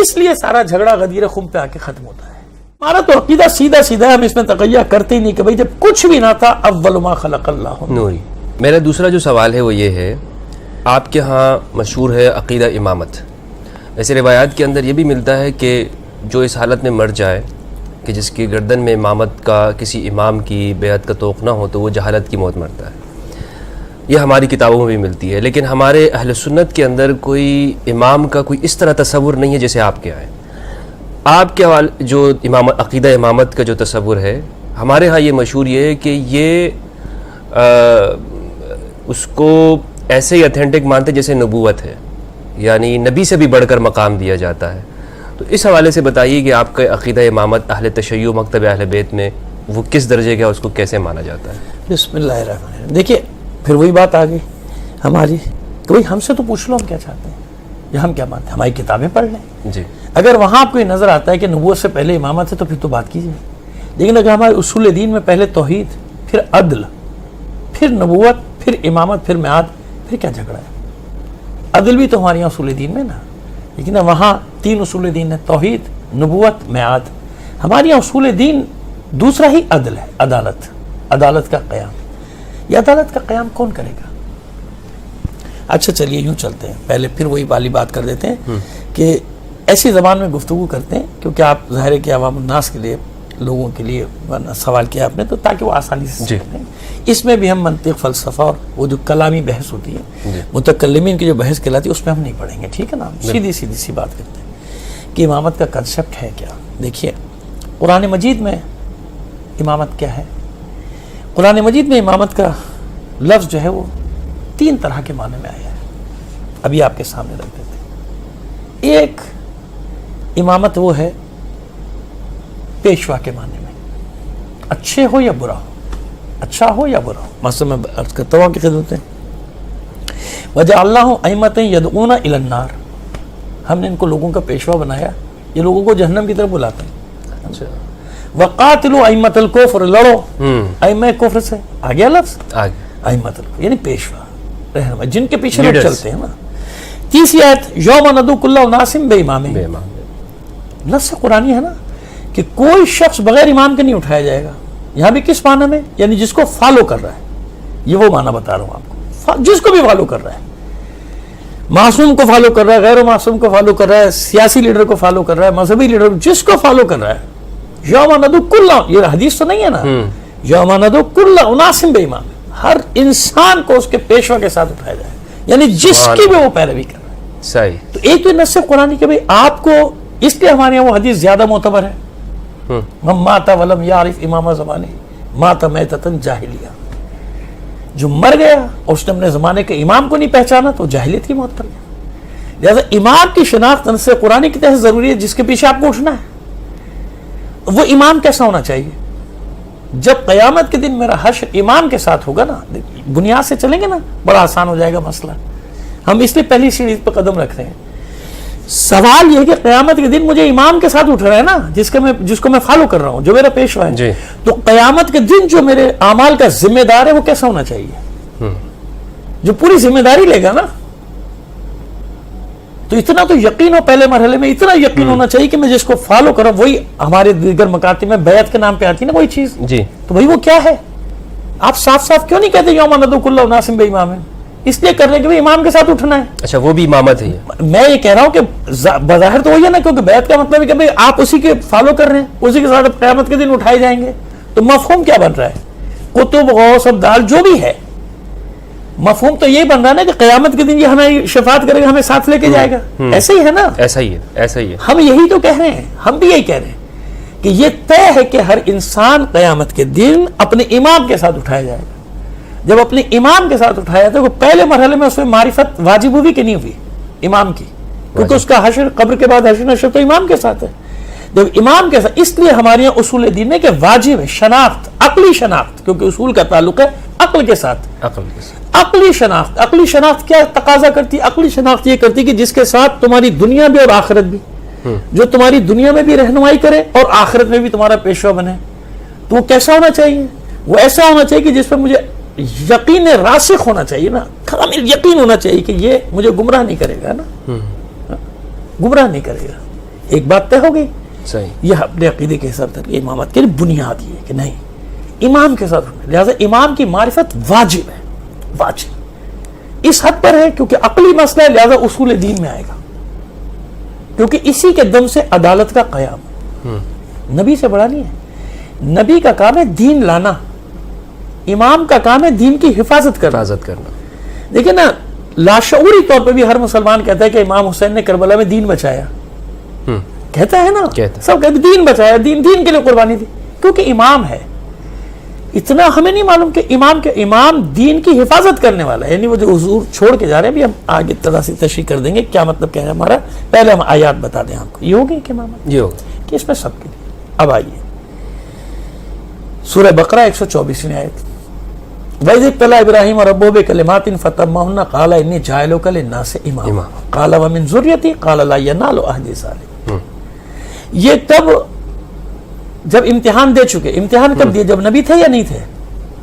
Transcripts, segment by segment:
اس لیے سارا جھگڑا غدیر خم پہ آ کے ختم ہوتا ہے. ہمارا تو عقیدہ سیدھا سیدھا ہے, ہم اس میں تقیہ کرتے ہی نہیں کہ بھئی جب کچھ بھی نہ تھا اول ما خلق اللہ نوری. میرا دوسرا جو سوال ہے وہ یہ ہے, آپ کے ہاں مشہور ہے عقیدہ امامت. ویسے روایات کے اندر یہ بھی ملتا ہے کہ جو اس حالت میں مر جائے کہ جس کی گردن میں امامت کا, کسی امام کی بیعت کا توق نہ ہو, تو وہ جہالت کی موت مرتا ہے. یہ ہماری کتابوں میں بھی ملتی ہے, لیکن ہمارے اہل سنت کے اندر کوئی امام کا کوئی اس طرح تصور نہیں ہے جیسے آپ کے آئے. آپ کے جو عقیدہ امامت کا جو تصور ہے, ہمارے ہاں یہ مشہور یہ ہے کہ یہ اس کو ایسے ہی اتھینٹک مانتے جیسے نبوت ہے, یعنی نبی سے بھی بڑھ کر مقام دیا جاتا ہے. تو اس حوالے سے بتائیے کہ آپ کا عقیدہ امامت اہل تشیع مکتب اہل بیت میں وہ کس درجے کا, اس کو کیسے مانا جاتا ہے؟ بسم اللہ الرحمن الرحیم. دیکھیے پھر وہی بات آ گئی ہماری کہ بھئی ہم سے تو پوچھ لو ہم کیا چاہتے ہیں یا ہم کیا مانتے ہیں, ہماری کتابیں پڑھ لیں. جی, اگر وہاں آپ کو یہ نظر آتا ہے کہ نبوت سے پہلے امامت ہے تو پھر تو بات کیجیے. لیکن اگر ہمارے اصول دین میں پہلے توحید, پھر عدل, پھر نبوت, پھر امامت, پھر میعاد, پھر کیا جھگڑا ہے؟ عدل بھی تو ہمارے یہاں اصول دین میں نا, لیکن وہاں 3 اصول دین ہے, توحید, نبوت, میعاد. ہمارے یہاں اصول دین دوسرا ہی عدل ہے, عدالت, عدالت کا قیام. یہ عدالت کا قیام کون کرے گا؟ اچھا چلیے یوں چلتے ہیں, پہلے پھر وہی والی بات کر دیتے ہیں کہ ایسی زبان میں گفتگو کرتے ہیں کیونکہ آپ ظاہر ہے کہ عوام الناس کے لیے, لوگوں کے لیے سوال کیا آپ نے, تو تاکہ وہ آسانی سے سمجھیں. اس میں بھی ہم منطق, فلسفہ اور وہ جو کلامی بحث ہوتی ہے, متکلمین کی جو بحث کہلاتی ہے, اس میں ہم نہیں پڑھیں گے, ٹھیک ہے نا. سیدھی سی بات کرتے ہیں کہ امامت کا کنسپٹ ہے کیا. دیکھیے قرآن مجید میں امامت کیا ہے. قرآن مجید میں امامت کا لفظ جو ہے وہ 3 طرح کے معنی میں آیا ہے, ابھی آپ کے سامنے رکھ دیتے ہیں. ایک امامت وہ ہے پیشوا کے معنی میں, اچھے ہو یا برا ہو, اچھا ہو یا برا ہو. مثلا میں عرض کرتا ہوں کہ خدمت میں وَجَعَلْنَاهُمْ أَئِمَّةً يَدْعُونَ إِلَى النَّارِ, ہم نے ان کو لوگوں کا پیشوا بنایا, یہ لوگوں کو جہنم کی طرف بلاتے ہیں. وَقَاتِلُوا أَئِمَّةَ الْكُفْرِ, لڑو ائمہ کفر سے. آ گیا لفظ ائمہ الکفر یعنی پیشوا, رہنما, جن کے پیچھے لوگ چلتے ہیں نا. تیسری آیت یوم ندعو کل اناس بامامہم, نص قرآنی ہے نا کہ کوئی شخص بغیر امام کے نہیں اٹھایا جائے گا. یہاں بھی کس معنی میں, یعنی جس کو فالو کر رہا ہے, یہ وہ معنی بتا رہا ہوں آپ کو, جس کو بھی فالو کر رہا ہے, معصوم کو فالو کر رہا ہے, غیر معصوم کو فالو کر رہا ہے, سیاسی لیڈر کو فالو کر رہا ہے, مذہبی لیڈر, جس کو فالو کر رہا ہے. یوم ندعو کل, یہ حدیث تو نہیں ہے نا, یوم ندعو کل اناس بامامہم, ہر انسان کو اس کے پیشوا کے ساتھ اٹھایا جائے, یعنی جس کی بھی وہ پیروی کر رہا ہے. صحیح. تو ایک تو نص قرآنی کہ بھئی آپ کو, اس لیے ہمارے یہاں وہ حدیث زیادہ معتبر ہے, من مات ولم یعرف امام زمانے مات میتۃ جاہلیہ, جو مر گیا اور اس نے اپنے زمانے کے امام کو نہیں پہچانا تو جاہلیت کی موت پر گیا. لہذا امام کی شناخت نص قرآنی کی تحت ضروری ہے, جس کے پیچھے آپ کو اٹھنا ہے. وہ امام کیسا ہونا چاہیے؟ جب قیامت کے دن میرا حشر امام کے ساتھ ہوگا نا, بنیاد سے چلیں گے نا, بڑا آسان ہو جائے گا مسئلہ. ہم اس لیے پہلی سیڑھی پہ قدم رکھ رہے ہیں. سوال یہ کہ قیامت کے دن مجھے امام کے ساتھ اٹھ رہا ہے نا, جس کو میں فالو کر رہا ہوں, جو میرا پیشوا ہے. تو قیامت کے دن جو میرے اعمال کا ذمہ دار ہے وہ کیسا ہونا چاہیے؟ جو پوری ذمہ داری لے گا نا. تو اتنا تو یقین ہو, پہلے مرحلے میں اتنا یقین ہونا چاہیے کہ میں جس کو فالو کر رہا ہوں, وہی ہمارے دیگر مکاتب میں بیعت کے نام پہ آتی ہے نا وہی چیز. تو بھائی وہ کیا ہے؟ آپ صاف صاف کیوں نہیں کہتے یوم ندعو کل اناس بامامہم؟ اس لیے کر رہے کہ امام کے ساتھ اٹھنا ہے. اچھا, وہ بھی امامت ہے. میں یہ کہہ رہا ہوں کہ بظاہر تو وہی ہے نا, کیونکہ بیعت کا مطلب ہے کہ بھئی آپ اسی کے فالو کر رہے ہیں, اسی کے ساتھ قیامت کے دن اٹھائے جائیں گے. تو مفہوم کیا بن رہا ہے؟ کتب, غوث, ابدال, جو بھی ہے, مفہوم تو یہ بن رہا ہے نا کہ قیامت کے دن یہ ہمیں شفاعت کرے گا, ہمیں ساتھ لے کے جائے گا. ایسا ہی ہے نا, ایسا ہی ہے. ہم یہی تو کہہ رہے ہیں, ہم بھی یہی کہہ رہے ہیں کہ یہ طے ہے کہ ہر انسان قیامت کے دن اپنے امام کے ساتھ اٹھایا جائے گا. جب اپنے امام کے ساتھ اٹھایا تو پہلے مرحلے میں اس میں معرفت واجب ہوئی کہ نہیں ہوئی امام کی, کیونکہ اس کا حشر, قبر کے بعد حشر نشر تو امام کے ساتھ ہے. جب امام کے ساتھ, اس لیے ہمارے یہاں اصول دین ہے کہ واجب ہے شناخت, عقلی شناخت, کیونکہ اصول کا تعلق ہے عقل کے ساتھ. عقلی شناخت, عقلی شناخت کیا تقاضا کرتی ہے؟ عقلی شناخت یہ کرتی کہ جس کے ساتھ تمہاری دنیا بھی اور آخرت بھی, جو تمہاری دنیا میں بھی رہنمائی کرے اور آخرت میں بھی تمہارا پیشوا بنے. تو وہ کیسا ہونا چاہیے؟ وہ ایسا ہونا چاہیے کہ جس پر مجھے یقین راسخ ہونا چاہیے نا, یقین ہونا چاہیے کہ یہ مجھے گمراہ نہیں کرے گا نا, گمراہ نہیں کرے گا. ایک بات طے ہو گئی. صحیح. یہ اپنے عقیدے کے حساب سے امامت کی بنیاد یہ ہے کہ نہیں امام کے ساتھ ہونا. لہٰذا امام کی معرفت واجب ہے. واجب اس حد پر ہے کیونکہ عقلی مسئلہ ہے, لہذا اصول دین میں آئے گا, کیونکہ اسی کے دم سے عدالت کا قیام. نبی سے بڑا نہیں ہے. نبی کا کام ہے دین لانا, امام کا کام ہے دین کی حفاظت کرنا. دیکھیں نا, لاشعوری طور پہ بھی ہر مسلمان کہتا ہے کہ امام حسین نے کربلا میں دین بچایا. کہتا ہے نا, سب کہتے دین بچایا, دین کے لیے قربانی دی, کیونکہ امام ہے. اتنا ہمیں نہیں معلوم کہ امام دین کی حفاظت کرنے والا ہے. یعنی وہ جو حضور چھوڑ کے جا رہے ہیں, ابھی ہم آگے طرح سے تشریح کر دیں گے کیا مطلب کیا ہے ہمارا. پہلے ہم آیات بتا دیں آپ کو. یہ ہوگی کہ امامت یہ ہوگا کہ اس میں سب کے لیے. اب آئیے سورہ بقرہ 124 آیت. وَإِذِ ابْتَلَىٰ إِبْرَاهِيمَ رَبُّهُ بِكَلِمَاتٍ فَأَتَمَّهُنَّ قَالَ إِنِّي جَاعِلُكَ لِلنَّاسِ إِمَامًا قَالَ وَمِن ذُرِّيَّتِي قَالَ لَا يَنَالُ عَهْدِي الظَّالِمِينَ. یہ تب جب امتحان دے چکے. امتحان کب دیے؟ جب نبی تھے یا نہیں تھے؟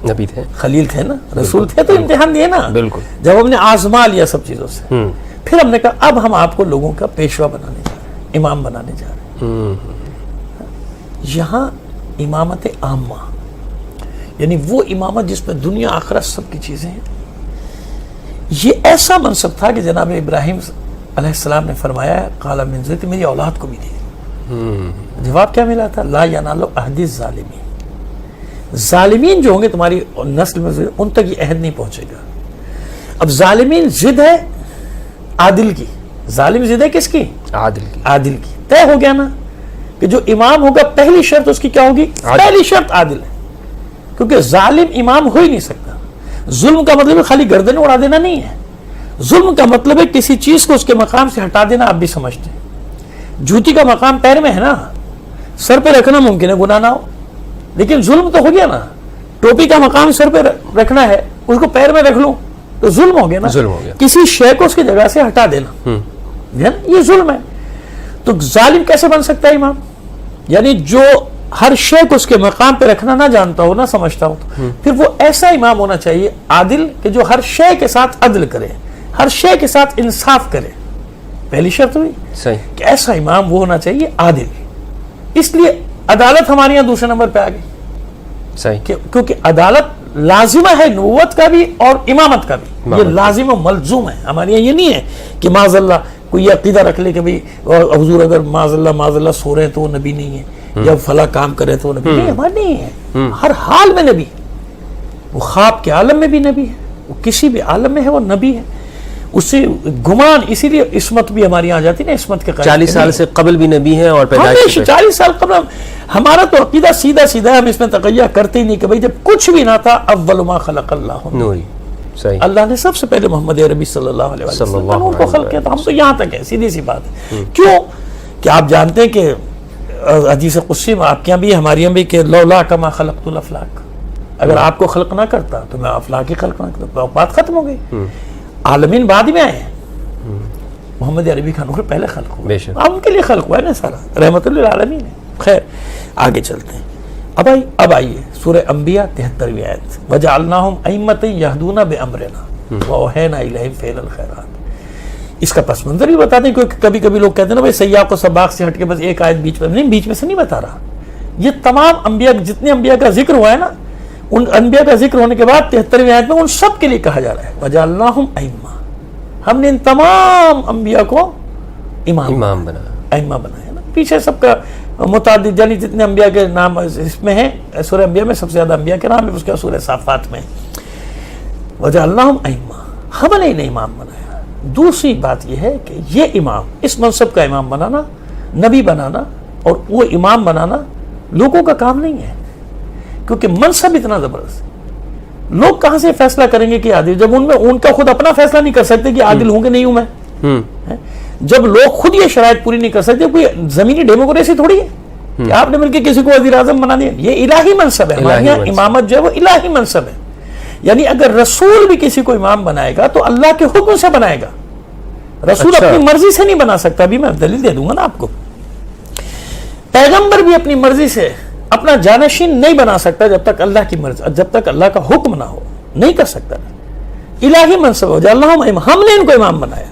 نبی تھے, خلیل تھے نا, رسول تھے تو امتحان دیے نا. بالکل. جب ہم نے آزما لیا سب چیزوں سے, پھر ہم نے کہا اب ہم آپ کو لوگوں کا پیشوا بنانے جا رہے ہیں, امام بنانے جا رہے ہیں. یہاں امامت عامہ یعنی وہ امامت جس میں دنیا آخرت سب کی چیزیں ہیں. یہ ایسا منصب تھا کہ جناب ابراہیم علیہ السلام نے فرمایا قال من ذریتی, میری اولاد کو بھی دی. جواب کیا ملا تھا؟ لا ینال عہد الظالمین. ظالمین جو ہوں گے تمہاری نسل میں ان تک یہ عہد نہیں پہنچے گا. اب ظالمین ضد ہے عادل کی. ظالم ضد ہے کس کی؟ عادل کی. طے ہو گیا نا کہ جو امام ہوگا پہلی شرط اس کی کیا ہوگی؟ پہلی شرط عادل ہے, کیونکہ ظالم امام ہو ہی نہیں سکتا. ظلم کا مطلب خالی گردن اڑا دینا نہیں ہے. ظلم کا مطلب ہے کسی چیز کو اس کے مقام سے ہٹا دینا. آپ بھی سمجھتے ہیں جوتی کا مقام پیر میں ہے نا, سر پہ رکھنا ممکن ہے گناہ نہ ہو, لیکن ظلم تو ہو گیا نا. ٹوپی کا مقام سر پہ رکھنا ہے, اس کو پیر میں رکھ لوں تو ظلم ہو گیا نا. کسی شے کو اس کی جگہ سے ہٹا دینا یہ ظلم ہے. تو ظالم کیسے بن سکتا ہے امام؟ یعنی جو ہر شے کو اس کے مقام پہ رکھنا نہ جانتا ہو, نہ سمجھتا ہو, تو پھر وہ ایسا امام ہونا چاہیے عادل کہ جو ہر شے کے ساتھ عدل کرے, ہر شے کے ساتھ انصاف کرے. پہلی شرط ہوئی کہ ایسا امام وہ ہونا چاہیے عادل. اس لیے عدالت ہمارے یہاں دوسرے نمبر پہ آ گئی, کیونکہ عدالت لازمہ ہے نبوت کا بھی اور امامت کا بھی. یہ لازم و ملزوم ہے. ہمارے یہاں یہ نہیں ہے کہ معاذ اللہ کوئی عقیدہ رکھ لے کہ بھئی حضور اگر معاذ اللہ سو رہے تو وہ نبی نہیں ہے, یا فلاں کام کرے تو وہ نبی نہیں. ہمارے نہیں ہے. ہر حال میں نبی. وہ خواب کے عالم میں بھی نبی ہے, وہ کسی بھی عالم میں ہے وہ نبی ہے. اس سے گمان, اسی لیے عصمت بھی ہماری یہاں جاتی نا, عصمت کے 40 سال سے قبل بھی نبی ہیں اور پیدائش 40 سال قبل. ہمارا تو عقیدہ سیدھا ہے, ہم اس میں تقیہ کرتے ہی نہیں کہ بھئی جب کچھ بھی نہ تھا اول ما خلق اللہ نوری. اللہ نے سب سے پہلے محمد عربی صلی اللہ علیہ وسلم کو خلق کیا. تو ہم تو یہاں تک ہے, سیدھی سی بات ہے. کیوں کہ آپ جانتے ہیں کہ حدیث قدسی میں آپ کے یہاں بھی ہمارے یہاں بھی کہ لولا کما خلقت الافلاک, اگر آپ کو خلق نہ کرتا تو میں افلاک ہی خلق نہ کرتا. بات ختم ہو گئی. عالمین بعد میں آئے ہیں, محمد عربی کا نور پہلے خلق ہوا, اب ان کے لیے خلق ہوا ہے نا سارا, رحمت للعالمین ہے. خیر آگے چلتے ہیں. اب آئیے سورہ انبیاء 73ویں آیت. وجعلناہم ائمۃ یہدون بامرنا واوحینا الیہم فعل الخیرات. اس کا پس منظر بھی بتا دیں, کیونکہ کبھی کبھی لوگ کہتے ہیں نا بھائی سیاق و سباق سے ہٹ کے بس ایک آیت بیچ میں نہیں, بیچ میں سے نہیں بتا رہا. یہ تمام انبیاء, جتنے انبیاء کا ذکر ہوا ہے نا, ان انبیاء کا ذکر ہونے کے بعد 73ویں آیت میں ان سب کے لیے کہا جا رہا ہے وجعلناہم ائمہ. ہم نے ان تمام انبیاء کو امام ائمہ بنایا نا. پیچھے سب کا متعدد, یعنی جتنے انبیاء کے نام اس میں ہیں, سورہ انبیاء میں سب سے زیادہ انبیاء کے نام ہے, اس کے سورہ صافات میں وجعلناہم ائمہ, ہم نے انہیں امام بنایا. دوسری بات یہ ہے کہ یہ امام, اس منصب کا امام بنانا, نبی بنانا اور وہ امام بنانا لوگوں کا کام نہیں ہے, کیونکہ منصب اتنا زبردست. لوگ کہاں سے فیصلہ کریں گے کہ عادل, جب ان کا خود اپنا فیصلہ نہیں کر سکتے کہ عادل ہوں کہ نہیں ہوں میں. جب لوگ خود یہ شرائط پوری نہیں کر سکتے, کوئی زمینی ڈیموکریسی تھوڑی ہے کہ آپ نے مل کے کسی کو وزیر اعظم بنا دیا. یہ الہی منصب ہے. ہمارے یہاں امامت جو ہے وہ الہی منصب ہے. یعنی اگر رسول بھی کسی کو امام بنائے گا تو اللہ کے حکم سے بنائے گا. رسول اپنی مرضی سے نہیں بنا سکتا. ابھی میں دلیل دے دوں گا نا آپ کو. پیغمبر بھی اپنی مرضی سے اپنا جانشین نہیں بنا سکتا جب تک اللہ کی مرضی, جب تک اللہ کا حکم نہ ہو, نہیں کر سکتا. الہی منصب ہو جائے. ہم نے ان کو امام بنایا.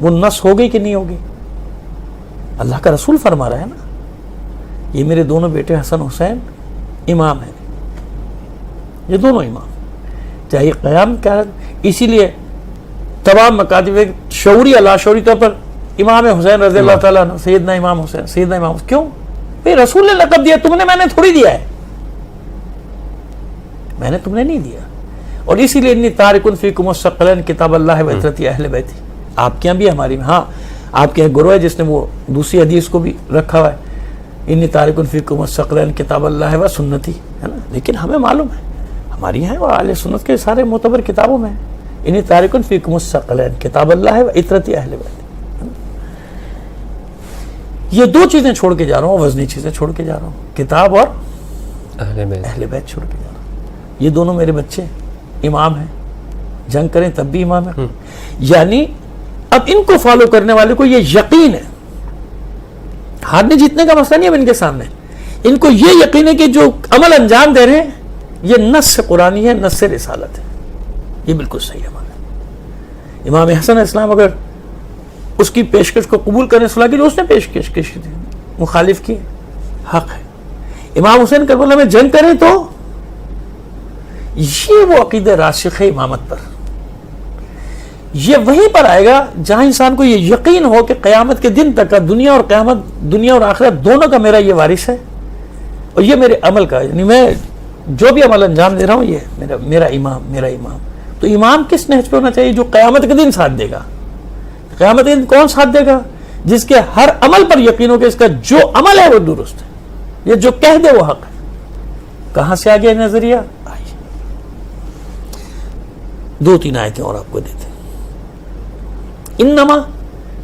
وہ نس ہو گئی کہ نہیں ہوگی؟ اللہ کا رسول فرما رہا ہے نا، یہ میرے دونوں بیٹے حسن حسین امام ہیں، یہ دونوں امام، چاہے قیام کیا، اسی لیے تمام مکاتب شعوری اللہ شعوری طور پر امام حسین رضی اللہ تعالیٰ عنہ، سیدنا امام حسین، سیدنا امام حسین، کیوں؟ بھئی رسول نے لقب دیا، تم نے، میں نے تھوڑی دیا ہے، میں نے تم نے نہیں دیا. اور اسی لیے انی تارکن فیکم الثقلین کتاب اللہ و عترتی اہل بیتی، آپ کے یہاں بھی ہماری، ہاں آپ کے گروہ ہے جس نے وہ دوسری حدیث کو بھی رکھا ہوا ہے، انی تارکن فیکم الثقلین کتاب اللہ و سنتی، ہے نا، لیکن ہمیں معلوم ہے ہماری ہیں اور اہل سنت کے سارے معتبر کتابوں میں انی تارکن فیکم الثقلین کتاب اللہ و عترتی اہل بیتی. یہ دو چیزیں چھوڑ کے جا رہا ہوں، وزنی چیزیں چھوڑ کے جا رہا ہوں، کتاب اور اہل بیت چھوڑ کے جا رہا ہوں. یہ دونوں میرے بچے امام ہیں، جنگ کریں تب بھی امام ہیں. یعنی اب ان کو فالو کرنے والے کو یہ یقین ہے، ہارنے جیتنے کا مسئلہ نہیں اب ان کے سامنے، ان کو یہ یقین ہے کہ جو عمل انجام دے رہے ہیں یہ نص قرآنی ہے، نص رسالت ہے، یہ بالکل صحیح عمل ہے. امام حسن اسلام اگر اس کی پیشکش کو قبول کرنے صلاح کی جو اس نے پیشکش کی تھی، مخالف کی، حق ہے. امام حسین کربلا میں جنگ کریں تو یہ وہ عقیدہ راسخ ہے امامت پر، یہ وہیں پر آئے گا جہاں انسان کو یہ یقین ہو کہ قیامت کے دن تک کا دنیا اور قیامت، دنیا اور آخرت دونوں کا میرا یہ وارث ہے اور یہ میرے عمل کا، یعنی میں جو بھی عمل انجام دے رہا ہوں یہ میرا امام. تو امام کس نہج پہ ہونا چاہیے؟ جو قیامت کے دن ساتھ دے گا. قیامت کے دن کون ساتھ دے گا؟ جس کے ہر عمل پر یقین ہو کہ اس کا جو عمل ہے وہ درست ہے، یہ جو کہہ دے وہ حق ہے. کہاں سے آ گیا نظریہ؟ آئیے 2-3 آیتیں اور آپ کو دیتے ہیں. انما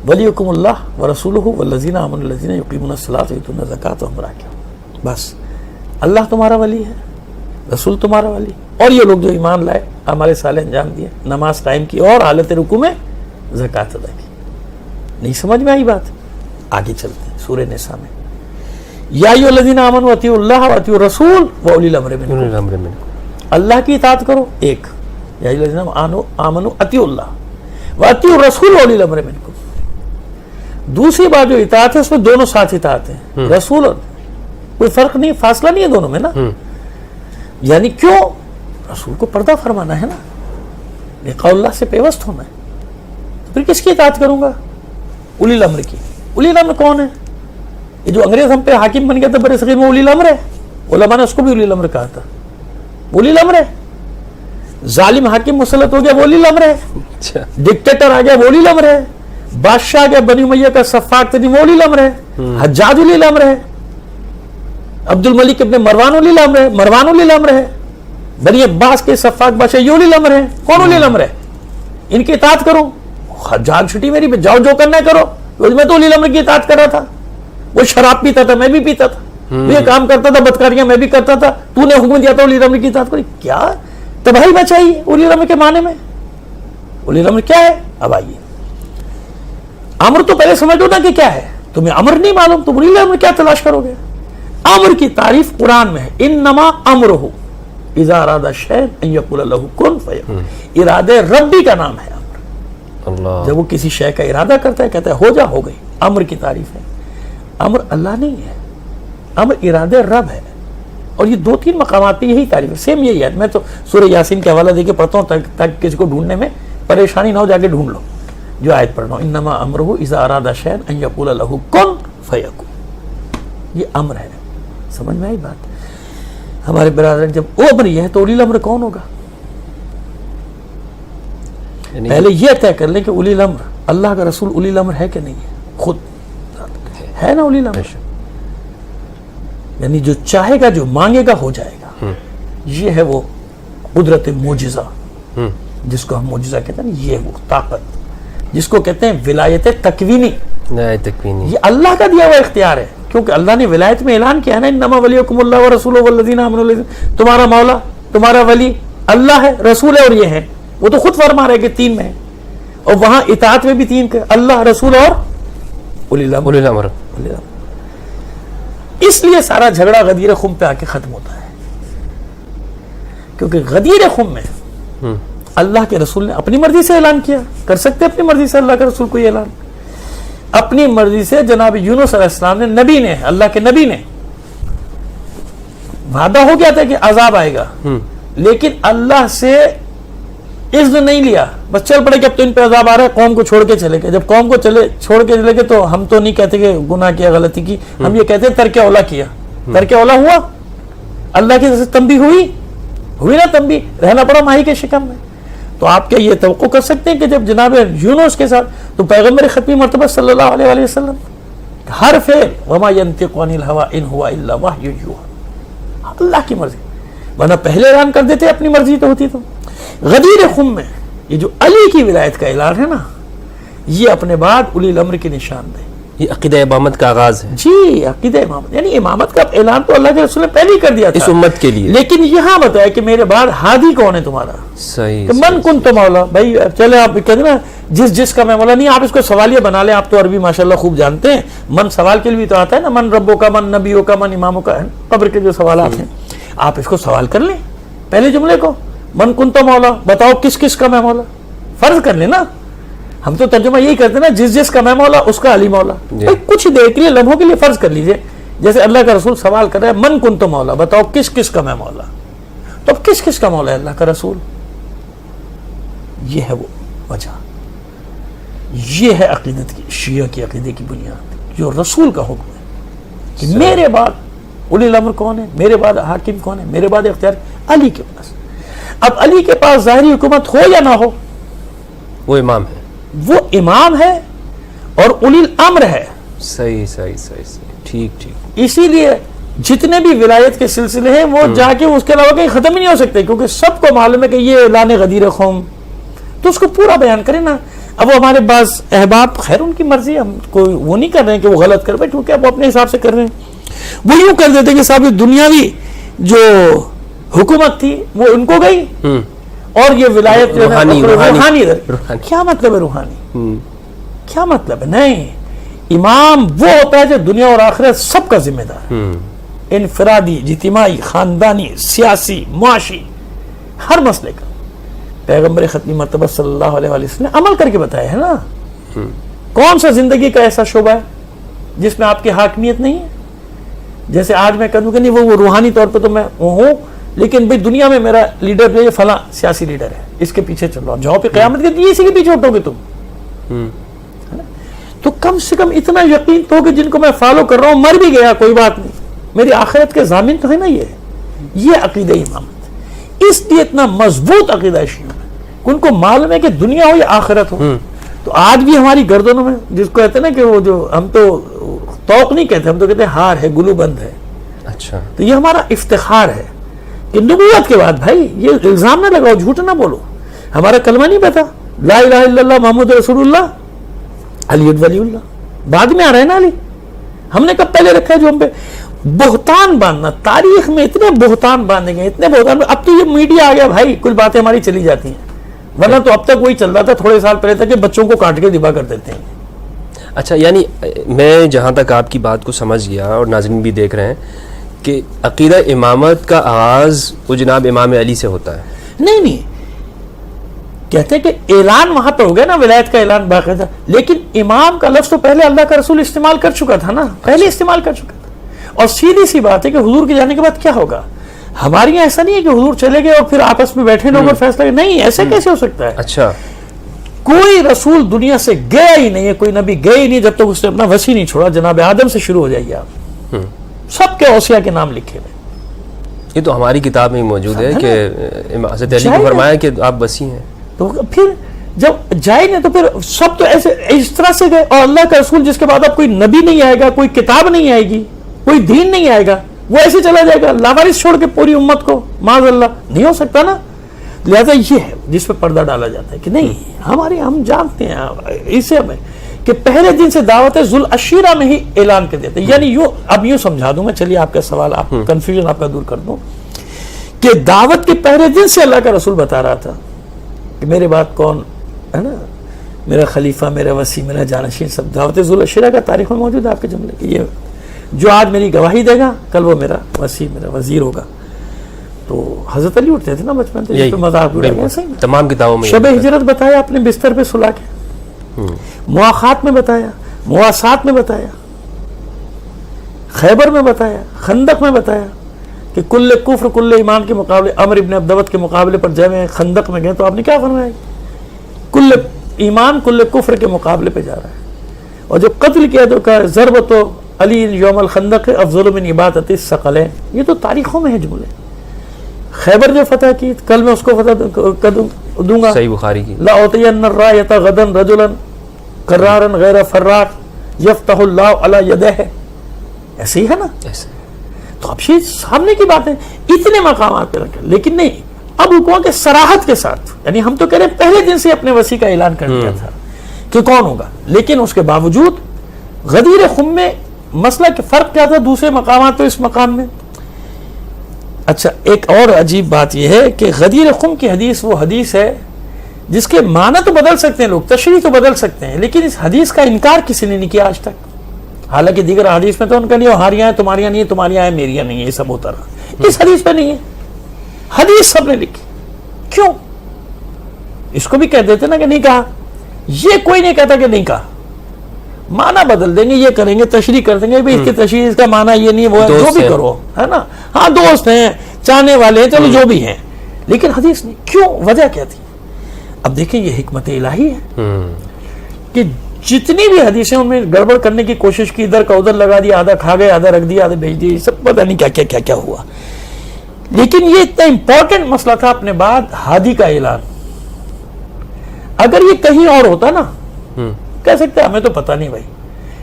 ولیکم اللہ ورسولہ والذین آمنوا الذین یقیمون الصلاۃ ویؤتون الزکاۃ وهم راکعون. بس اللہ تمہارا ولی ہے، رسول تمہارا ولی، اور یہ لوگ جو ایمان لائے، ہمارے صالح انجام دیے، نماز قائم کی اور حالت رکوع میں زکوٰۃ ادا کی. نہیں سمجھ میں آئی بات؟ آگے چلتے ہیں سورہ نساء میں. یا ایھا الذین آمنوا اطیعوا اللہ واطیعوا الرسول واولی الامر منکم. اللہ کی اطاعت کرو، ایک، یا ایھا الذین آمنوا اطیعوا اللہ واطیعوا الرسول واولی الامر منکم. دوسری بات جو اطاعت ہے اس میں دونوں ساتھ اطاعت ہیں، رسول اور کوئی فرق نہیں، فاصلہ نہیں ہے دونوں میں نا. یعنی کیوں؟ رسول کو پردہ فرمانا ہے نا، لقاء اللہ سے پیوست ہونا ہے، پھر کس کی اطاعت کروں گا؟ اولی الامر کی. اولی الامر کون ہے؟ یہ جو انگریز ہم پہ حاکم بن گیا تھا برصغیر میں، اولی الامر ہے. علماء نے اس کو بھی اولی الامر کہا تھا، اولی الامر ہے. ظالم حاکم مسلط ہو گیا، وہ اولی الامر ہے. ڈکٹیٹر آ گیا، وہ اولی الامر ہے. بادشاہ آ گیا بنی امیہ کا سفاک تنظیم، وہ اولی الامر ہے. حجاج اولی الامر ہے. عبد الملک ابن مروان اولی الامر ہے. مروان اولی الامر ہے. بنی عباس کے سفاک بادشاہ یہ اولی الامر ہے. کون اولی الامر ہے؟ ان کی اطاعت کرو. حجاج چھٹی میری پہ، جاؤ جو کرنا ہے کرو. میں تو اولی الامر کی اطاعت کر رہا تھا. وہ شراب پیتا تھا، میں بھی پیتا تھا. یہ کام کرتا تھا، بدکاریاں میں بھی کرتا تھا. تو نے حکم دیا تھا اولی الامر کی اطاعت کرو. کیا تباہی مچائی اولی الامر کے معنی میں؟ اولی الامر کیا ہے؟ اب آئیے، امر تو پہلے سمجھو نا کہ کیا ہے. تمہیں امر نہیں معلوم تو اولی الامر کیا تلاش کرو گے؟ امر کی تعریف قرآن میں ہے، انما امرہ اذا اراد شیئا ان یقول له کن فیکون. ارادے ربی کا نام ہے امر. جب وہ کسی شے کا ارادہ کرتا ہے کہتا ہے ہو جا، ہو گئی. امر کی تعریف ہے. امر اللہ نہیں ہے، امر ارادے رب ہے. اور یہ 2-3 مقامات پہ یہی تعریف ہے، سیم یہی ہے. میں تو سورہ یاسین کے حوالہ دے کے پڑھتا ہوں تاکہ کسی کو ڈھونڈنے میں پریشانی نہ ہو، جا کے ڈھونڈ لو جو آیت پڑھ رہا ہوں. انما امرہ اذا اراد شیئا ان یقول له کن فیکون. یہ امر ہے. سمجھ میں آئی بات؟ ہمارے برادر جب وہ امر یہ ہے تو اولی الامر کون ہوگا؟ پہلے یہ طے کر لیں کہ اولی الامر اللہ کا رسول اولی الامر ہے کہ نہیں ہے. خود ہے نا اولی الامر، یعنی جو چاہے گا، جو مانگے گا ہو جائے گا. یہ ہے وہ قدرت معجزہ جس کو ہم معجزہ کہتے ہیں. یہ وہ طاقت جس کو کہتے ہیں ولایت تکوینی. یہ اللہ کا دیا ہوا اختیار ہے، کیونکہ اللہ نے ولایت میں اعلان کیا ہے نا، انما ولیکم اللہ ورسولہ والذین آمنوا. تمہارا مولا، تمہارا ولی اللہ ہے، رسول ہے، اور یہ ہے. وہ تو خود فرما رہے کہ 3 میں ہے، اور وہاں اطاعت میں بھی 3 کہ اللہ، رسول اور اولی الامر. اس لیے سارا جھگڑا غدیر خم پہ آ کے ختم ہوتا ہے، کیونکہ غدیر خم میں اللہ کے رسول نے اپنی مرضی سے اعلان کیا. کر سکتے اپنی مرضی سے اللہ کے رسول کو یہ اعلان؟ اپنی مرضی سے جناب یونس علیہ السلام نے, نبی نے, اللہ کے نبی نے, وعدہ ہو گیا تھا کہ عذاب آئے گا, لیکن اللہ سے اذن نہیں لیا, بس چل پڑے کہ اب تو ان پہ عذاب آ رہا ہے, قوم کو چھوڑ کے چلے گئے. جب قوم کو چھوڑ کے چلے گئے تو ہم تو نہیں کہتے کہ گناہ کیا, غلطی کی, ہم یہ کہتے ہیں ترک اولا کیا. ترک اولا ہوا, اللہ کی طرف سے تنبیہ ہوئی نا, تنبیہ, رہنا پڑا ماہی کے شکم میں. تو آپ کیا یہ توقع کر سکتے ہیں کہ جب جناب یونس کے ساتھ, تو پیغمبر ختمی مرتبہ صلی اللہ علیہ وآلہ وسلم ہر فعل وما ينطق عن الهوى ان هو الا وحی یوحى, اللہ کی مرضی, ورنہ پہلے اعلان کر دیتے اپنی مرضی تو ہوتی. تو غدیر خم میں یہ جو علی کی ولایت کا اعلان ہے نا, یہ اپنے بعد اولی الامر کی نشاندہی, یہ عقیدہ امامت کا آغاز ہے. جی, عقیدہ امامت, یعنی امامت کا اعلان تو اللہ کے رسول نے پہلے ہی کر دیا تھا اس امت کے لیے, لیکن یہاں بتایا کہ میرے بعد ہادی کون ہے تمہارا. صحیح, کہ من کن تو مولا, بھائی چلے آپ کہتے ہیں نا جس کا میں مولا نہیں, آپ اس کو سوالیہ بنا لیں, آپ تو عربی ماشاءاللہ خوب جانتے ہیں. من سوال کے لیے بھی تو آتا ہے نا, من ربوں کا, من نبیوں کا, من اماموں کا, قبر کے جو سوالات ہیں, آپ اس کو سوال کر لیں پہلے جملے کو, من کن تو مولا, بتاؤ کس کس کا میں مولا, فرض کر لیں نا. ہم تو ترجمہ یہی کرتے ہیں نا, جس کا میں مولا اس کا علی مولا. کچھ دیر کے لیے, لمحوں کے لیے فرض کر لیجئے, جیسے اللہ کا رسول سوال کر رہا ہے من کن تو مولا, بتاؤ کس کس کا میں مولا. تو اب کس کس کا مولا ہے اللہ کا رسول؟ یہ ہے وہ وجہ, یہ ہے عقیدت کی, شیعہ کی عقیدے کی بنیاد, جو رسول کا حکم ہے کہ میرے بعد اولی الامر کون ہے, میرے بعد حاکم کون ہے, میرے بعد اختیار علی کے پاس. اب علی کے پاس ظاہری حکومت ہو یا نہ ہو, وہ امام ہے, وہ امام ہے اور اولی الامر ہے. صحیح, ٹھیک. اسی لیے جتنے بھی ولایت کے سلسلے ہیں وہ جا کے اس کے علاوہ کہیں ختم ہی نہیں ہو سکتے, کیونکہ سب کو معلوم ہے کہ یہ اعلان غدیر قوم, تو اس کو پورا بیان کریں نا. اب وہ ہمارے بعض احباب, خیر ان کی مرضی, ہم کوئی وہ نہیں کر رہے ہیں کہ وہ غلط کر پائے, کیونکہ اب وہ اپنے حساب سے کر رہے ہیں. وہ یوں کر دیتے کہ صاحب دنیاوی جو حکومت تھی وہ ان کو گئی, اور یہ ولایت جو ہے روحانی. کیا مطلب ہے روحانی, کیا مطلب ہے؟ نہیں, امام وہ ہوتا ہے جو دنیا اور آخرت سب کا ذمہ دار ہے, انفرادی, اجتماعی, خاندانی, سیاسی, معاشی, ہر مسئلے کا. پیغمبر ختمی مرتبہ صلی اللہ علیہ وسلم نے عمل کر کے بتایا ہے نا. کون سا زندگی کا ایسا شعبہ ہے جس میں آپ کی حاکمیت نہیں ہے؟ جیسے آج میں کہوں کہ نہیں وہ روحانی طور پہ تو میں ہوں, لیکن بھئی دنیا میں میرا لیڈر جو ہے فلاں سیاسی لیڈر ہے, اس کے پیچھے چل رہا ہوں, جاؤ پہ قیامت کے دن اسی کے پیچھے اٹھو گے تم. تو کم سے کم اتنا یقین تو کہ جن کو میں فالو کر رہا ہوں مر بھی گیا کوئی بات نہیں, میری آخرت کے ضامن تو ہے نا. یہ عقیدہ امامت, اس لیے اتنا مضبوط عقیدہ شیعہ ہے کہ ان کو معلوم ہے کہ دنیا ہو یا آخرت ہو. تو آج بھی ہماری گردنوں میں جس کو کہتے ہیں نا کہ وہ جو, ہم تو توق نہیں کہتے, ہم تو کہتے ہیں ہار ہے, گلو بند ہے. اچھا, تو یہ ہمارا افتخار ہے کہ نبوت کے بعد بھائی یہ الزام نہ لگاؤ, جھوٹ نہ بولو, ہمارا کلمہ نہیں پتا لا الہ الا اللہ محمد رسول اللہ علی ولی اللہ, بعد میں آ رہے ہیں نا علی, ہم نے کب پہلے رکھا ہے جو ہم پہ بہتان باندھنا. تاریخ میں اتنے بہتان باندھے گئے, اتنے بہتان. اب تو یہ میڈیا آ گیا بھائی, کچھ باتیں ہماری چلی جاتی ہیں, ورنہ تو اب تک وہی چل رہا تھا تھوڑے سال پہلے تک کہ بچوں کو کاٹ کے ذبح کر دیتے ہیں. اچھا, یعنی میں جہاں تک آپ کی بات کو سمجھ گیا اور ناظرین بھی دیکھ رہے ہیں کہ عقیدہ امامت کا آغاز وہ جناب امام علی سے ہوتا ہے. نہیں, کہتے ہیں کہ اعلان وہاں پہ ہو گیا نا, ولایت کا اعلان باقاعدہ, لیکن امام کا لفظ تو پہلے اللہ کا رسول استعمال کر چکا تھا نا, پہلے استعمال کر چکا تھا. اور سیدھی سی بات ہے کہ حضور کے جانے کے بعد کیا ہوگا. ہمارے یہاں ایسا نہیں ہے کہ حضور چلے گئے اور پھر آپس میں بیٹھے لوگ اور فیصلہ, نہیں, ایسے کیسے ہو سکتا ہے. اچھا, کوئی رسول دنیا سے گیا ہی نہیں ہے, کوئی نبی گئے ہی نہیں جب تک اس نے اپنا وسیع نہیں چھوڑا. جناب آدم سے شروع ہو جائیے آپ, سب کے اوصیاء کے نام لکھے ہوئے. یہ تو ہماری کتاب میں موجود ہے کہ حضرت علی کو فرمایا کہ آپ وسیع ہیں. تو پھر جب جائے نہیں تو پھر سب تو ایسے اس طرح سے گئے, اور اللہ کا رسول جس کے بعد اب کوئی نبی نہیں آئے گا, کوئی کتاب نہیں آئے گی, کوئی دین نہیں آئے گا, وہ ایسے چلا جائے گا لاوارث چھوڑ کے پوری امت کو, معاذ اللہ, نہیں ہو سکتا نا. لہذا یہ ہے جس پہ پردہ ڈالا جاتا ہے کہ نہیں, ہمارے ہم جانتے ہیں اسے ہمیں کہ پہلے دن سے دعوت ذوالعشیرہ میں ہی اعلان کر دیتے. یعنی یوں, اب یوں سمجھا دوں میں, چلیے آپ کا سوال, آپ کنفیوژن آپ کا دور کر دوں, کہ دعوت کے پہلے دن سے اللہ کا رسول بتا رہا تھا کہ میرے بعد کون ہے نا, میرا خلیفہ, میرا وسیع, میرا جانشین, سب دعوت ذوالعشیرہ کا تاریخ میں موجود ہے آپ کے جملے کہ یہ جو آج میری گواہی دے گا کل وہ میرا وسیع, میرا وزیر ہوگا. تو حضرت علی اٹھتے تھے نا بچپن سے, یہی جس پہ مذاق اڑایا گیا, بالکل صحیح نا. تمام کتابوں میں شب ہجرت بتایا اپنے بستر پہ سلا کے, مواخات میں بتایا, مواسات میں بتایا, خیبر میں بتایا, خندق میں بتایا کہ کل کفر کل ایمان کے مقابلے, عمر ابن عبدوت کے مقابلے پر جب خندق میں گئے تو آپ نے کیا فرمایا, کل ایمان کل کفر کے مقابلے پہ جا رہا ہے. اور جب قتل کیا تو کہا ضربت علی یوم الخندق افضل من عبادت الثقلین. یہ تو تاریخوں میں ہے جملے. خیبر جو فتح کی, کل میں اس کو فتح دوں گا, صحیح بخاری کی, لأعطین الرایۃ غدا رجلا قرارا غیر فرار یفتح اللہ علی یدہ, ایسے ہی ہے نا. ایسے تو اب یہ سامنے کی بات ہے, اتنے مقامات پہ رکھے, لیکن نہیں اب حکموں کے صراحت کے ساتھ, یعنی ہم تو کہہ رہے ہیں پہلے دن سے اپنے وسیع کا اعلان کر دیا تھا کہ کون ہوگا, لیکن اس کے باوجود غدیر خم میں مسئلہ کہ فرق کیا تھا دوسرے مقامات تو اس مقام میں. اچھا ایک اور عجیب بات یہ ہے کہ غدیر خم کی حدیث وہ حدیث ہے جس کے معنی تو بدل سکتے ہیں لوگ, تشریح تو بدل سکتے ہیں, لیکن اس حدیث کا انکار کسی نے نہیں کیا آج تک. حالانکہ دیگر حدیث میں تو ان کا نہیں, ہماریاں ہیں تمہاریاں نہیں, تمہاریاں ہیں میریاں نہیں, یہ سب ہوتا رہا. اس حدیث پہ نہیں ہے, حدیث سب نے لکھی. کیوں؟ اس کو بھی کہہ دیتے نا کہ نہیں کہا, یہ کوئی نہیں کہتا کہ نہیں کہا, معنی بدل دیں گے, یہ کریں گے, تشریح کر دیں گے, اس کی تشریح اس کا معنی یہ نہیں, وہ ہے, جو بھی کرو, ہے نا. ہاں دوست ہیں, چاہنے والے ہیں, چلو جو بھی ہیں, لیکن حدیث نہیں. کیوں؟ وجہ کیا تھی؟ اب دیکھیں یہ حکمت الہی ہے کہ جتنی بھی حدیثیں ان میں گڑبڑ کرنے کی کوشش کی, ادھر کا ادھر لگا دیا, آدھا کھا گئے, آدھا رکھ دیا, آدھا بھیج دیا, سب پتہ نہیں کیا کیا کیا ہوا. لیکن یہ اتنا امپورٹنٹ مسئلہ تھا اپنے بعد ہادی کا اعلان. اگر یہ کہیں اور ہوتا نا, کہہ سکتے ہمیں تو پتہ نہیں بھائی,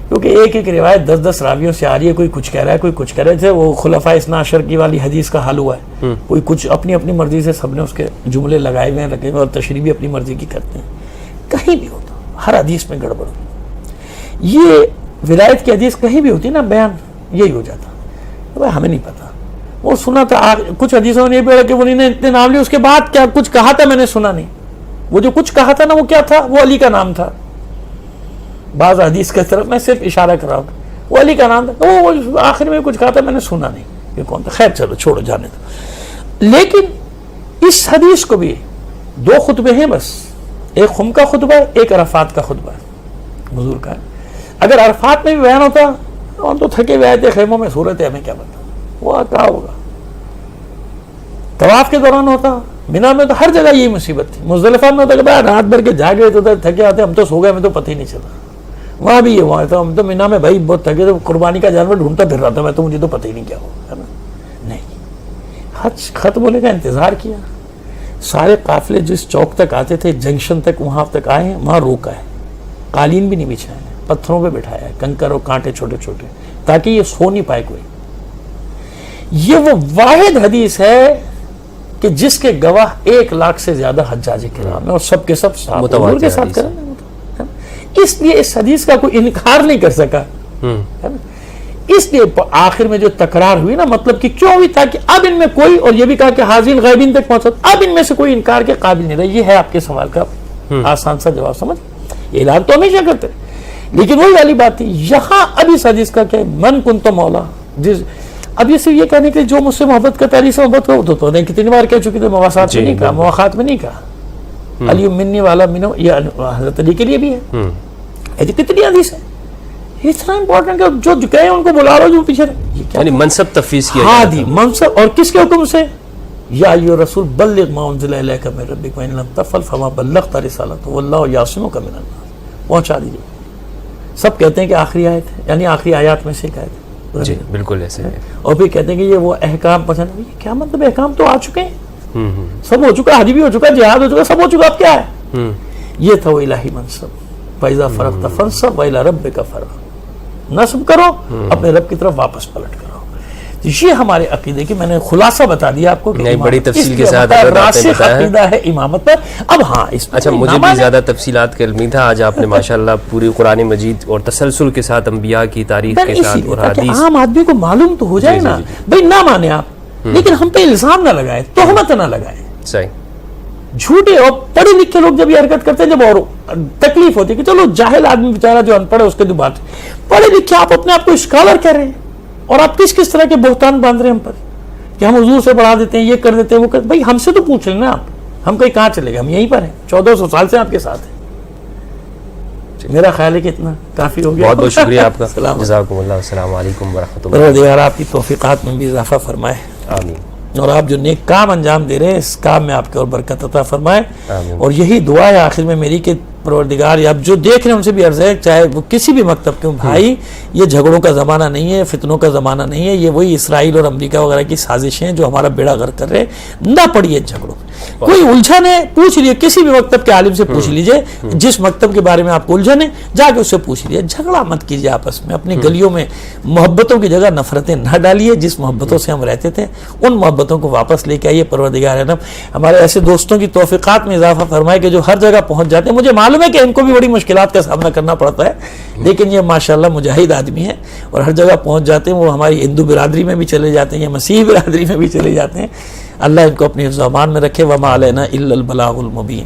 کیونکہ ایک ایک روایت 10 راویوں سے آ رہی ہے, کوئی کچھ کہہ رہا ہے, کوئی کچھ کہہ رہے تھے. وہ خلفاء اثنا عشر کی والی حدیث کا حل ہوا ہے, کوئی کچھ اپنی اپنی مرضی سے, سب نے اس کے جملے لگائے ہوئے ہیں, رکھے ہوئے, اور تشریح بھی اپنی مرضی کی کرتے ہیں. کہیں بھی ہوتا, ہر حدیث میں گڑبڑ ہوتی. یہ ولایت کی حدیث کہیں بھی ہوتی نا, بیان یہی ہو جاتا, بھائی ہمیں نہیں پتا, وہ سنا تھا. کچھ حدیثوں نے یہ بھی کہ انہوں نے اتنے نام لیے, اس کے بعد کیا کچھ کہا تھا میں نے سنا نہیں. وہ جو کچھ کہا تھا نا, وہ کیا تھا؟ وہ علی کا نام تھا. بعض حدیث کی طرف میں صرف اشارہ کر رہا ہوں, وہ علی کا نام تھا, وہ آخر میں کچھ کہا تھا میں نے سنا نہیں, یہ کون تھا. خیر چلو چھوڑو, جانے دو. لیکن اس حدیث کو بھی 2 خطبے ہیں بس, ایک خم کا خطبہ ہے, ایک عرفات کا خطبہ ہے حضور کا. اگر عرفات میں بھی بیان ہوتا, ہم تو تھکے ہوئے آئے تھے خیموں میں, صورت ہے, ہمیں کیا پتا وہ کیا ہوگا. طواف کے دوران ہوتا, مینا میں تو ہر جگہ یہی مصیبت تھی. مزدلفہ میں ہوتا کہ بھائی رات بھر کے جاگے تو تھکے آتے, ہم تو سو گئے, ہمیں تو پتہ ہی نہیں چلا. وہاں بھی یہ وہاں تھا, ہم تو مینا میں بھائی بہت تھکے تھے, قربانی کا جانور ڈھونڈتا پھر رہا تھا میں, تو مجھے تو پتہ ہی نہیں کیا ہو, ہے نا. نہیں, حج ختم ہونے کا انتظار کیا, سارے قافلے جس چوک تک آتے تھے, جنکشن تک, وہاں تک آئے ہیں, وہاں روکا ہے, قالین بھی نہیں بچھائے ہیں, پتھروں پہ بٹھایا ہے, کنکر اور کانٹے چھوٹے چھوٹے, تاکہ یہ سو نہیں پائے کوئی. یہ وہ واحد حدیث ہے کہ جس کے گواہ 1 لاکھ سے زیادہ حجاج کرام ہیں, اور سب کے سب صحابہ حضور کے ساتھ کریں. اس لیے اس حدیث کا کوئی انکار نہیں کر سکا, ہے نا. اس لیے آخر میں جو تکرار ہوئی نا, مطلب کہ کیوں ہوئی, تاکہ اب ان میں کوئی, اور یہ بھی کہا کہ حاضرین غیبین تک پہنچا, اب ان میں سے کوئی انکار کے قابل نہیں رہا. یہ ہے آپ کے سوال کا آسان سا جواب, سمجھ. اعلان تو ہمیشہ کرتے, لیکن وہی والی بات تھی یہاں. اب اس حدیث کا کیا, من کنت مولا, اب یہ صرف یہ کہنے کے جو مجھ سے محبت کرتا ہے, علی سے محبت کرو, تو نے کتنی بار کہہ چکی تھے, مواسات میں نہیں کہا, مواخات میں نہیں کہا. علی منی والا منو, یہ حضرت علی کے لیے بھی ہے. ایسی کتنی حدیث ہے, اتنا امپورٹنٹ کہ جو کہے ان کو بلا رہو, جو پیچھے یعنی منصب تفویض کیا ہاں دی منصب. اور کس کے حکم سے؟ یا ایھا الرسول بلغ ما انزل الیک من ربک وان لم تفعل فما بلغت رسالتہ واللہ یعصمک من الناس. پہنچا دیجیے. سب کہتے ہیں کہ آخری آیت ہے, یعنی آخری آیات میں سے ایک آیت ہے. جی بالکل ایسے ہے. اور پھر کہتے ہیں کہ یہ وہ احکام پسند, کیا مطلب احکام تو آ چکے ہیں, سب ہو چکا, حج بھی ہو چکا, جہاد ہو چکا, سب ہو چکا, اب کیا ہے. یہ تھا وہ الہی منصب, فَإِذَا فَرَغْتَ فَانصَبْ وَإِلَىٰ رَبِّكَ فَارْغَب. نصب کرو, اپنے رب کی طرف واپس پلٹ کرو. یہ ہمارے عقیدے کی میں نے خلاصہ بتا دیا آپ کو کہ بڑی تفصیل کے ساتھ راسخ عقیدہ ہے امامت پر. اب ہاں اچھا, مجھے بھی زیادہ تفصیلات کا علم نہیں تھا. آج آپ نے ماشاءاللہ پوری قرآن مجید اور تسلسل کے ساتھ انبیاء کی تاریخ کے ساتھ اور حدیث, عام آدمی کو معلوم تو ہو جائے نا بھائی, نہ مانے آپ, لیکن ہم پہ الزام نہ لگائیں, تہمت نہ لگائیں. صحیح, جھوٹے اور پڑھے لکھے لوگ جب یہ حرکت کرتے ہیں, جب اور تکلیف ہوتی ہے کہ چلو جاہل آدمی بیچارہ جو ان پڑھ ہے اس کے دو بات, پڑھے لکھے آپ اپنے آپ کو اسکالر کہہ رہے ہیں, اور آپ کس طرح کے بہتان باندھ رہے ہیں ہم پر کہ ہم حضور سے پڑھا دیتے ہیں, یہ کر دیتے ہیں, وہ کر. بھائی ہم سے تو پوچھ لیں نا آپ, ہم کہیں کہاں چلے گئے, ہم یہیں پر ہیں, 1400 سال سے آپ کے ساتھ ہیں. میرا خیال ہے کہ اتنا کافی ہو گیا. بہت بہت شکریہ آپ کا. السلام جزاک اللہ. السلام علیکم ورحمۃ اللہ. پروردگار آپ کی توفیقات میں بھی اضافہ فرمائے, آمین. اور آپ جو نیک کام انجام دے رہے ہیں اس کام میں آپ کے اور برکت عطا فرمائے. آمین. اور یہی دعا ہے آخر میں میری کہ پروردگار آپ جو دیکھ رہے ہیں ان سے بھی عرض ہے, چاہے وہ کسی بھی مکتب کے ہوں, بھائی یہ جھگڑوں کا زمانہ نہیں ہے, فتنوں کا زمانہ نہیں ہے, یہ وہی اسرائیل اور امریکہ وغیرہ کی سازشیں ہیں جو ہمارا بیڑا غرق کر رہے ہیں. نہ پڑیے جھگڑوں. کوئی الجھن ہے پوچھ لیے, کسی بھی مکتب کے عالم سے پوچھ لیجئے, جس مکتب کے بارے میں آپ کو الجھن ہے جا کے اس سے پوچھ لیجئے. جھگڑا مت کیجئے آپس میں, اپنی گلیوں میں محبتوں کی جگہ نفرتیں نہ ڈالیے. جس محبتوں سے ہم رہتے تھے ان محبتوں کو واپس لے کے آئیے. پروردگار عالم ہمارے ایسے دوستوں کی توفیقات میں اضافہ فرمائے کہ جو ہر جگہ پہنچ جاتے ہیں. مجھے معلوم ہے کہ ان کو بھی بڑی مشکلات کا سامنا کرنا پڑتا ہے, لیکن یہ ماشاءاللہ مجاہد آدمی ہیں اور ہر جگہ پہنچ جاتے ہیں. وہ ہماری ہندو برادری میں بھی چلے جاتے ہیں, یا مسیحی برادری میں بھی چلے جاتے ہیں. اللہ ان کو اپنی حفظ و امان میں رکھے. وما علینا الا البلاغ المبین.